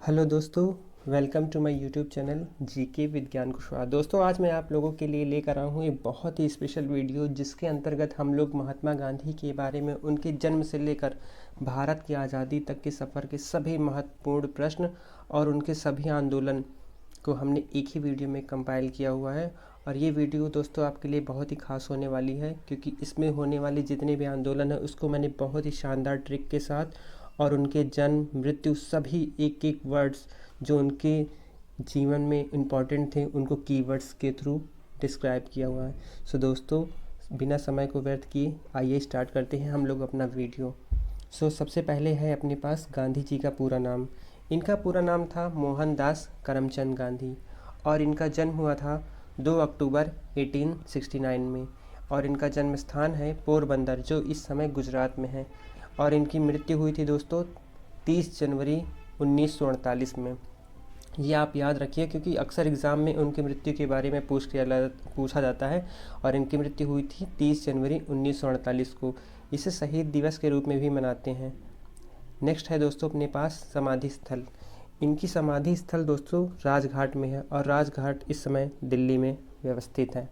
Hello दोस्तों, welcome to my YouTube channel GK Vigyan Kushwaha. दोस्तों, आज मैं आप लोगों के लिए लेकर आया हूँ एक बहुत ही स्पेशल वीडियो, जिसके अंतर्गत हम लोग महात्मा गांधी के बारे में, उनके जन्म से लेकर भारत की आज़ादी तक के सफ़र के सभी महत्वपूर्ण प्रश्न और उनके सभी आंदोलन को हमने एक ही वीडियो में कंपाइल किया हुआ है। और ये वीडियो दोस्तों आपके लिए बहुत ही खास होने वाली है, क्योंकि इसमें होने वाले जितने भी आंदोलन है उसको मैंने बहुत ही शानदार ट्रिक के साथ और उनके जन्म मृत्यु सभी एक एक वर्ड्स जो उनके जीवन में इम्पॉर्टेंट थे उनको कीवर्ड्स के थ्रू डिस्क्राइब किया हुआ है। सो दोस्तों, बिना समय को व्यर्थ किए आइए स्टार्ट करते हैं हम लोग अपना वीडियो। सबसे पहले है अपने पास गांधी जी का पूरा नाम। इनका पूरा नाम था मोहनदास करमचंद गांधी और इनका जन्म हुआ था 2 अक्टूबर 1869 में। और इनका जन्म स्थान है पोरबंदर, जो इस समय गुजरात में है। और इनकी मृत्यु हुई थी दोस्तों 30 जनवरी 1948 में। ये आप याद रखिए, क्योंकि अक्सर एग्ज़ाम में उनकी मृत्यु के बारे में पूछा जाता है। और इनकी मृत्यु हुई थी 30 जनवरी 1948 को। इसे शहीद दिवस के रूप में भी मनाते हैं। नेक्स्ट है दोस्तों अपने पास समाधि स्थल। इनकी समाधि स्थल दोस्तों राजघाट में है और राजघाट इस समय दिल्ली में व्यवस्थित है।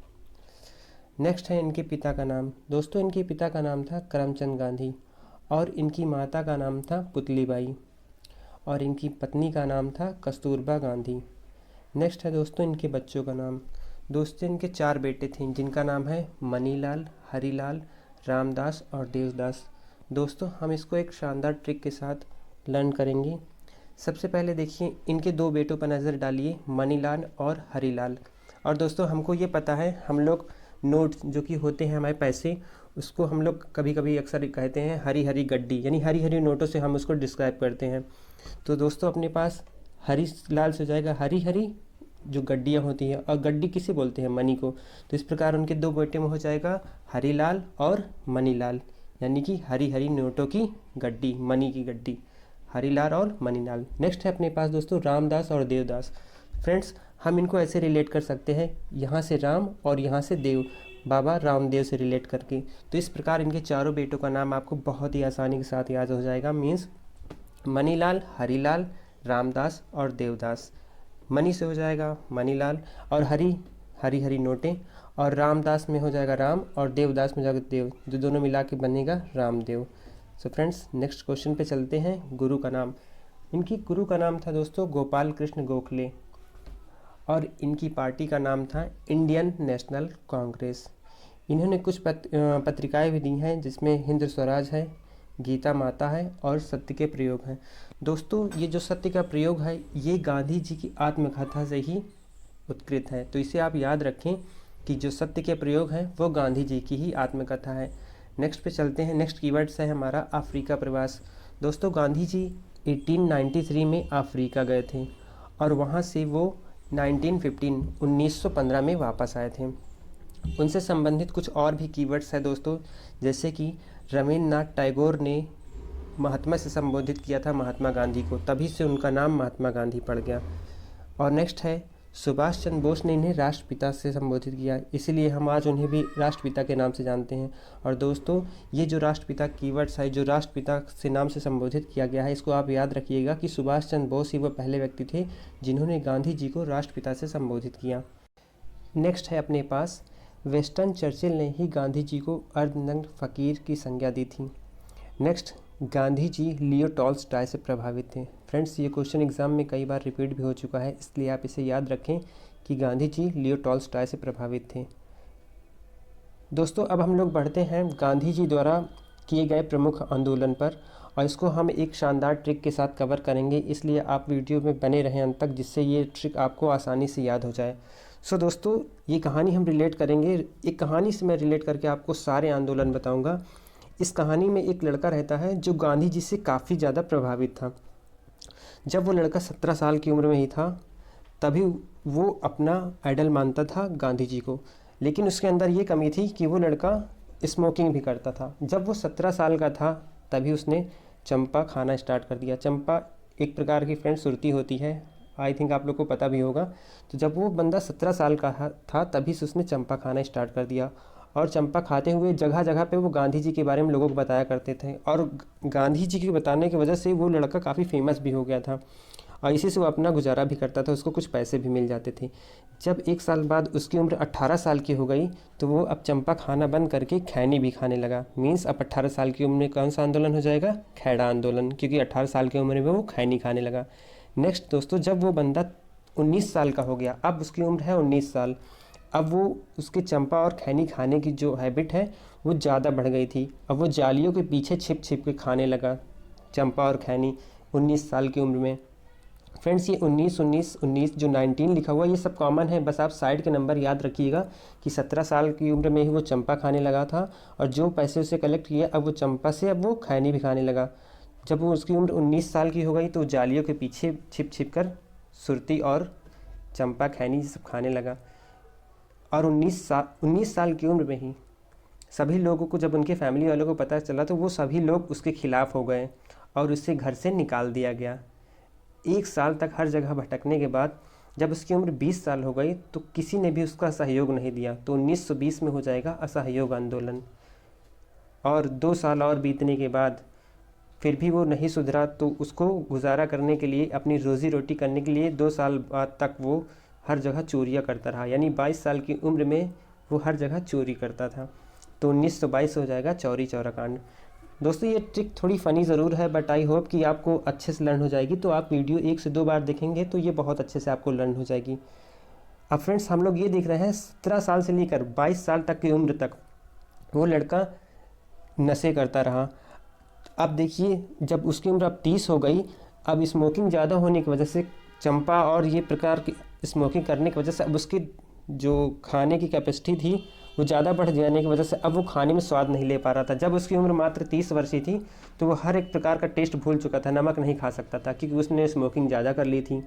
नेक्स्ट है इनके पिता का नाम। दोस्तों, इनके पिता का नाम था करमचंद गांधी और इनकी माता का नाम था पुतलीबाई और इनकी पत्नी का नाम था कस्तूरबा गांधी। नेक्स्ट है दोस्तों इनके बच्चों का नाम। दोस्तों, इनके 4 बेटे थे जिनका नाम है मनीलाल, हरीलाल, रामदास और देवदास। दोस्तों, हम इसको एक शानदार ट्रिक के साथ लर्न करेंगे। सबसे पहले देखिए, इनके 2 बेटों पर नज़र डालिए, मनीलाल और हरीलाल। और दोस्तों, हमको ये पता है, हम लोग नोट जो कि होते हैं हमारे पैसे, उसको हम लोग कभी कभी अक्सर कहते हैं हरी हरी गड्डी, यानी हरी हरी नोटों से हम उसको डिस्क्राइब करते हैं। तो दोस्तों, अपने पास हरी लाल से हो जाएगा हरी हरी जो गड्डियाँ होती हैं, और गड्डी किसे बोलते हैं? मनी को। तो इस प्रकार उनके 2 बेटे में हो जाएगा हरीलाल और मनीलाल, यानी कि हरी हरी नोटों की गड्डी, मनी की गड्डी, हरीलाल और मनीलाल। नेक्स्ट है अपने पास दोस्तों रामदास और देवदास। फ्रेंड्स, हम इनको ऐसे रिलेट कर सकते हैं, यहाँ से राम और यहाँ से देव, बाबा रामदेव से रिलेट करके। तो इस प्रकार इनके चारों बेटों का नाम आपको बहुत ही आसानी के साथ याद हो जाएगा। मीन्स मनीलाल, हरीलाल, रामदास और देवदास। मनी से हो जाएगा मनीलाल, और हरी हरी हरी नोटें, और रामदास में हो जाएगा राम और देवदास में जाएगा देव, जो दोनों मिला के बनेगा Ramdev. So friends, next question पे चलते हैं। गुरु का नाम। इनकी गुरु का नाम था दोस्तों गोपाल कृष्ण गोखले और इनकी पार्टी का नाम था इंडियन नेशनल कांग्रेस। इन्होंने कुछ पत्रिकाएं भी दी हैं, जिसमें हिंद स्वराज है, गीता माता है और सत्य के प्रयोग हैं। दोस्तों, ये जो सत्य का प्रयोग है ये गांधी जी की आत्मकथा से ही उत्कृत है। तो इसे आप याद रखें कि जो सत्य के प्रयोग हैं वो गांधी जी की ही आत्मकथा है। नेक्स्ट पे चलते हैं। नेक्स्ट कीवर्ड्स है हमारा अफ्रीका प्रवास। दोस्तों, गांधी जी 1893 में अफ्रीका गए थे और वहाँ से वो 1915 में वापस आए थे। उनसे संबंधित कुछ और भी कीवर्ड्स हैं दोस्तों, जैसे कि रवींद्रनाथ टैगोर ने महात्मा से संबोधित किया था महात्मा गांधी को, तभी से उनका नाम महात्मा गांधी पड़ गया। और नेक्स्ट है सुभाष चंद्र बोस ने इन्हें राष्ट्रपिता से संबोधित किया, इसीलिए हम आज उन्हें भी राष्ट्रपिता के नाम से जानते हैं। और दोस्तों, ये जो राष्ट्रपिता कीवर्ड्स है, जो राष्ट्रपिता से नाम से संबोधित किया गया है, इसको आप याद रखिएगा कि सुभाष चंद्र बोस ही वो पहले व्यक्ति थे जिन्होंने गांधी जी को राष्ट्रपिता से संबोधित किया। नेक्स्ट है अपने पास वेस्टर्न चर्चिल ने ही गांधी जी को अर्धनग्न फकीर की संज्ञा दी थी। Next, Gandhi ji Leo Tolstoy से प्रभावित थे। फ्रेंड्स, ये क्वेश्चन एग्जाम में कई बार रिपीट भी हो चुका है, इसलिए आप इसे याद रखें कि गांधी जी लियो टॉल्स्टॉय से प्रभावित थे। दोस्तों, अब हम लोग बढ़ते हैं गांधी जी द्वारा किए गए प्रमुख आंदोलन पर, और इसको हम एक शानदार ट्रिक के साथ कवर करेंगे, इसलिए आप वीडियो में बने रहें अंत तक, जिससे ये ट्रिक आपको आसानी से याद हो जाए। दोस्तों, ये कहानी हम रिलेट करेंगे, एक कहानी से मैं रिलेट करके आपको सारे आंदोलन बताऊंगा। इस कहानी में एक लड़का रहता है जो गांधी जी से काफ़ी ज़्यादा प्रभावित था। जब वो लड़का 17 साल की उम्र में ही था, तभी वो अपना आइडल मानता था गांधी जी को, लेकिन उसके अंदर ये कमी थी कि वो लड़का स्मोकिंग भी करता था। जब वो 17 साल का था तभी उसने चंपा खाना स्टार्ट कर दिया। चंपा एक प्रकार की फ्रेंड सुरती होती है, आई थिंक आप लोग को पता भी होगा। तो जब वो बंदा 17 साल का था तभी से उसने चंपा खाना स्टार्ट कर दिया, और चंपा खाते हुए जगह जगह पे वो गांधी जी के बारे में लोगों को बताया करते थे, और गांधी जी के बताने की वजह से वो लड़का काफ़ी फेमस भी हो गया था, और इसी से वो अपना गुजारा भी करता था, उसको कुछ पैसे भी मिल जाते थे। जब 1 साल बाद उसकी उम्र 18 साल की हो गई तो वो अब चंपा खाना बंद करके खैनी भी खाने लगा। मीन्स अब 18 साल की उम्र में कौन सा आंदोलन हो जाएगा? खैड़ा आंदोलन, क्योंकि 18 साल की उम्र में वो खैनी खाने लगा। नेक्स्ट दोस्तों, जब वो बंदा 19 साल का हो गया, अब उसकी उम्र है 19 साल, अब वो उसके चंपा और खैनी खाने की जो हैबिट है वो ज़्यादा बढ़ गई थी। अब वो जालियों के पीछे छिप छिप के खाने लगा चंपा और खैनी 19 साल की उम्र में। फ्रेंड्स, ये 19 19 19 जो 19 लिखा हुआ ये सब कॉमन है, बस आप साइड के नंबर याद रखिएगा कि 17 साल की उम्र में ही वो चंपा खाने लगा था, और जो पैसे उसे कलेक्ट किया अब वो चंपा से अब वो खैनी भी खाने लगा। जब वो उसकी उम्र 19 साल की हो गई तो जालियों के पीछे छिप छिप कर सुरती और चंपा खैनी सब खाने लगा। और 19 साल की उम्र में ही सभी लोगों को, जब उनके फैमिली वालों को पता चला तो वो सभी लोग उसके खिलाफ़ हो गए और उसे घर से निकाल दिया गया। 1 साल तक हर जगह भटकने के बाद जब उसकी उम्र 20 साल हो गई तो किसी ने भी उसका सहयोग नहीं दिया, तो 1920 में हो जाएगा असहयोग आंदोलन। और 2 साल और बीतने के बाद फिर भी वो नहीं सुधरा, तो उसको गुजारा करने के लिए, अपनी रोज़ी रोटी करने के लिए 2 साल बाद तक वो हर जगह चोरियाँ करता रहा, यानी 22 साल की उम्र में वो हर जगह चोरी करता था। तो 1922 हो जाएगा चौरी चौरा कांड। दोस्तों, ये ट्रिक थोड़ी फ़नी ज़रूर है, बट आई होप कि आपको अच्छे से लर्न हो जाएगी। तो आप वीडियो 1 से 2 बार देखेंगे तो ये बहुत अच्छे से आपको लर्न हो जाएगी। अब फ्रेंड्स, हम लोग ये देख रहे हैं 17 साल से लेकर 22 साल तक की उम्र तक वो लड़का नशे करता रहा। अब देखिए, जब उसकी उम्र अब 30 हो गई, अब स्मोकिंग ज़्यादा होने की वजह से चंपा और ये प्रकार की स्मोकिंग करने की वजह से अब उसकी जो खाने की कैपेसिटी थी वो ज़्यादा बढ़ जाने की वजह से अब वो खाने में स्वाद नहीं ले पा रहा था। जब उसकी उम्र मात्र 30 वर्ष की थी तो वो हर एक प्रकार का टेस्ट भूल चुका था, नमक नहीं खा सकता था क्योंकि उसने स्मोकिंग ज़्यादा कर ली थी।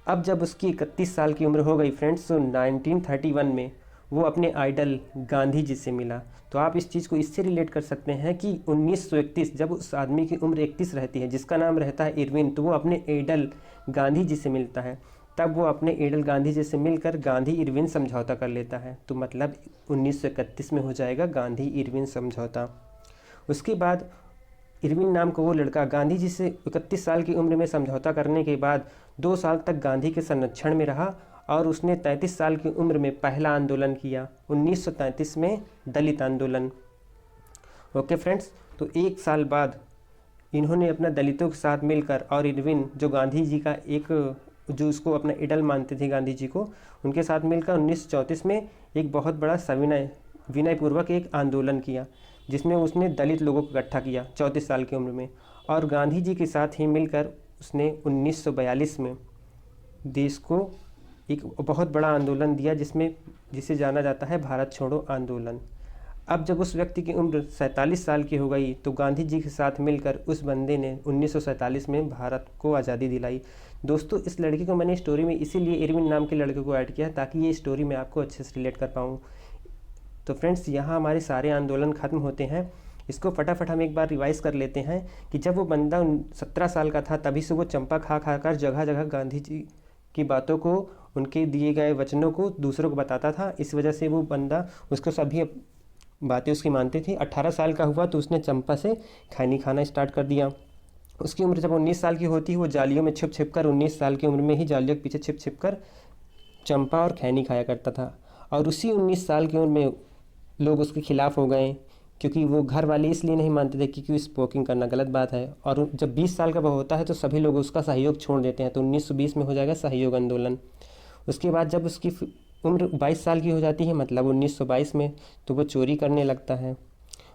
अब जब उसकी 31 साल की उम्र हो गई फ्रेंड्स, तो 1931 में वो अपने आइडल गांधी जी से मिला। तो आप इस चीज़ को इससे रिलेट कर सकते हैं कि 1931 जब उस आदमी की उम्र 31 रहती है, जिसका नाम रहता है इरविन, तो वो अपने आइडल गांधी जी से मिलता है। तब वो अपने आइडल गांधी जी से मिलकर गांधी इरविन समझौता कर लेता है। तो मतलब 1931 में हो जाएगा गांधी इरविन समझौता। उसके बाद इरविन नाम का वो लड़का गांधी जी से 31 साल की उम्र में समझौता करने के बाद 2 साल तक गांधी के संरक्षण में रहा, और उसने 33 साल की उम्र में पहला आंदोलन किया, 1933 में दलित आंदोलन। ओके फ्रेंड्स, तो 1 साल बाद इन्होंने अपना दलितों के साथ मिलकर, और इरविन जो गांधी जी का जो उसको अपना आइडल मानते थे गांधी जी को, उनके साथ मिलकर 1934 में एक बहुत बड़ा विनयपूर्वक एक आंदोलन किया, जिसमें उसने दलित लोगों को इकट्ठा किया 34 साल की उम्र में। और गांधी जी के साथ ही मिलकर उसने 1942 में देश को एक बहुत बड़ा आंदोलन दिया, जिसे जाना जाता है भारत छोड़ो आंदोलन। अब जब उस व्यक्ति की उम्र 47 साल की हो गई तो गांधी जी के साथ मिलकर उस बंदे ने 1947 में भारत को आज़ादी दिलाई। दोस्तों, इस लड़के को मैंने स्टोरी में इसीलिए इरविन नाम के लड़के को ऐड किया ताकि ये स्टोरी मैं आपको अच्छे से रिलेट कर पाऊँ। तो फ्रेंड्स, यहाँ हमारे सारे आंदोलन ख़त्म होते हैं। इसको फटाफट हम एक बार रिवाइज़ कर लेते हैं कि जब वो बंदा 17 साल का था तभी से वो चंपा खा खा कर जगह जगह गांधी जी की बातों को, उनके दिए गए वचनों को दूसरों को बताता था। इस वजह से वो बंदा, उसको सभी बातें उसकी मानती थी। 18 साल का हुआ तो उसने चंपा से खैनी खाना स्टार्ट कर दिया। उसकी उम्र जब 19 साल की होती है वो जालियों में छिप छिप कर, 19 साल की उम्र में ही जालियों के पीछे छिप छिप कर चंपा और खैनी खाया करता था। और उसी 19 साल की उम्र में लोग उसके खिलाफ़ हो गए, क्योंकि वो घर वाले इसलिए नहीं मानते थे क्योंकि स्मोकिंग करना गलत बात है। और जब 20 साल का होता है तो सभी लोग उसका सहयोग छोड़ देते हैं, तो 1920 में हो जाएगा सहयोग आंदोलन। उसके बाद जब उसकी उम्र 22 साल की हो जाती है, मतलब 1922 में, तो वो चोरी करने लगता है।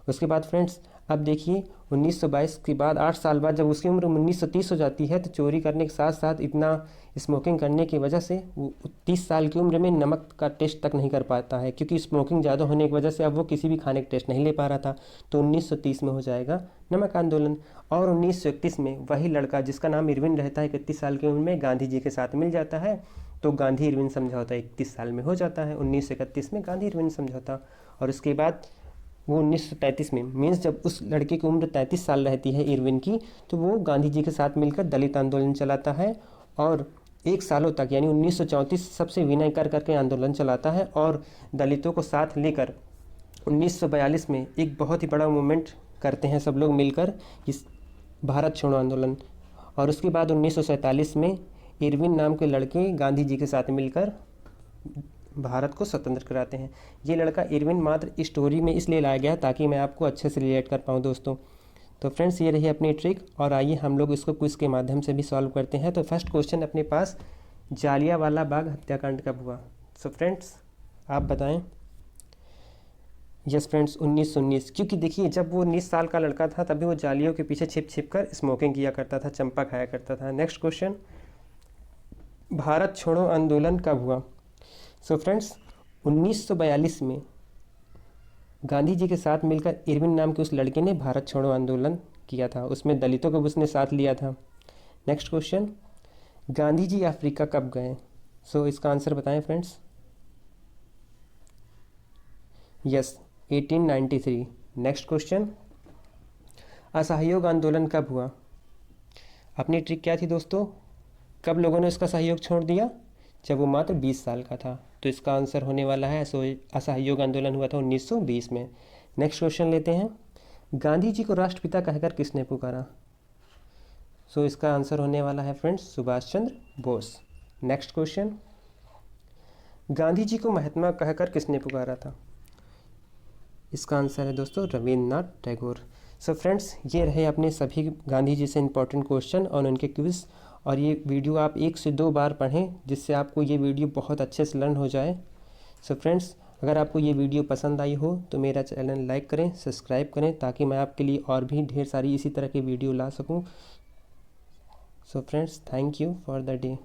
उसके बाद फ्रेंड्स, अब देखिए 1922 के बाद 8 साल बाद जब उसकी उम्र 1930 हो जाती है, तो चोरी करने के साथ साथ इतना स्मोकिंग करने की वजह से वो 30 साल की उम्र में नमक का टेस्ट तक नहीं कर पाता है, क्योंकि स्मोकिंग ज़्यादा होने की वजह से अब वो किसी भी खाने का टेस्ट नहीं ले पा रहा था। तो 1930 में हो जाएगा नमक आंदोलन। और 1931 में वही लड़का जिसका नाम इरविन रहता है 31 साल की उम्र में गांधी जी के साथ मिल जाता है, तो गांधी इरविन समझौता 31 साल में हो जाता है, 1931 में गांधी इरविन समझौता। और उसके बाद वो 1933 में, मीन्स जब उस लड़के की उम्र 33 साल रहती है इरविन की, तो वो गांधी जी के साथ मिलकर दलित आंदोलन चलाता है, और 1 सालों तक यानी 1934 सबसे विनय कर करके आंदोलन चलाता है, और दलितों को साथ लेकर 1942 में एक बहुत ही बड़ा मूवमेंट करते हैं सब लोग मिलकर, इस भारत छोड़ो आंदोलन। और उसके बाद 1947 में इरविन नाम के लड़के गांधी जी के साथ मिलकर भारत को स्वतंत्र कराते हैं। ये लड़का इरविन मात्र इस स्टोरी में इसलिए लाया गया ताकि मैं आपको अच्छे से रिलेट कर पाऊँ दोस्तों। तो फ्रेंड्स, ये रही अपनी ट्रिक, और आइए हम लोग इसको क्विज के माध्यम से भी सॉल्व करते हैं। तो फर्स्ट क्वेश्चन अपने पास, जालियांवाला बाग हत्याकांड कब हुआ? सो फ्रेंड्स, आप बताएं। Yes friends, 1919। क्योंकि देखिए, जब वो 19 साल का लड़का था तभी वो जालियों के पीछे छिप छिप कर स्मोकिंग किया करता था, चंपा खाया करता था। नेक्स्ट क्वेश्चन, भारत छोड़ो आंदोलन कब हुआ? सो फ्रेंड्स, 1942 में गांधी जी के साथ मिलकर इरविन नाम के उस लड़के ने भारत छोड़ो आंदोलन किया था, उसमें दलितों को भी उसने साथ लिया था। Next question, Gandhi ji Africa कब गए? सो इसका आंसर बताएं फ्रेंड्स। यस, 1893। नेक्स्ट क्वेश्चन, असहयोग आंदोलन कब हुआ? अपनी ट्रिक क्या थी दोस्तों? कब लोगों ने उसका सहयोग छोड़ दिया? जब वो मात्र 20 साल का था। तो इसका आंसर होने वाला है, असहयोग आंदोलन हुआ था 1920 में। नेक्स्ट क्वेश्चन लेते हैं, गांधी जी को राष्ट्रपिता कहकर किसने पुकारा? सो इसका आंसर होने वाला है friends, Subhash Chandra Bose. Next question, Gandhi ji को महात्मा कहकर किसने पुकारा था? इसका आंसर है दोस्तों, रविंद्रनाथ टैगोर। सो फ्रेंड्स, ये रहे अपने सभी गांधी जी से इंपॉर्टेंट क्वेश्चन और उनके क्विज। और ये वीडियो आप 1 से 2 बार पढ़ें, जिससे आपको ये वीडियो बहुत अच्छे से लर्न हो जाए। सो फ्रेंड्स, अगर आपको ये वीडियो पसंद आई हो तो मेरा चैनल लाइक करें, सब्सक्राइब करें, ताकि मैं आपके लिए और भी ढेर सारी इसी तरह की वीडियो ला सकूं। So friends, thank you for the day.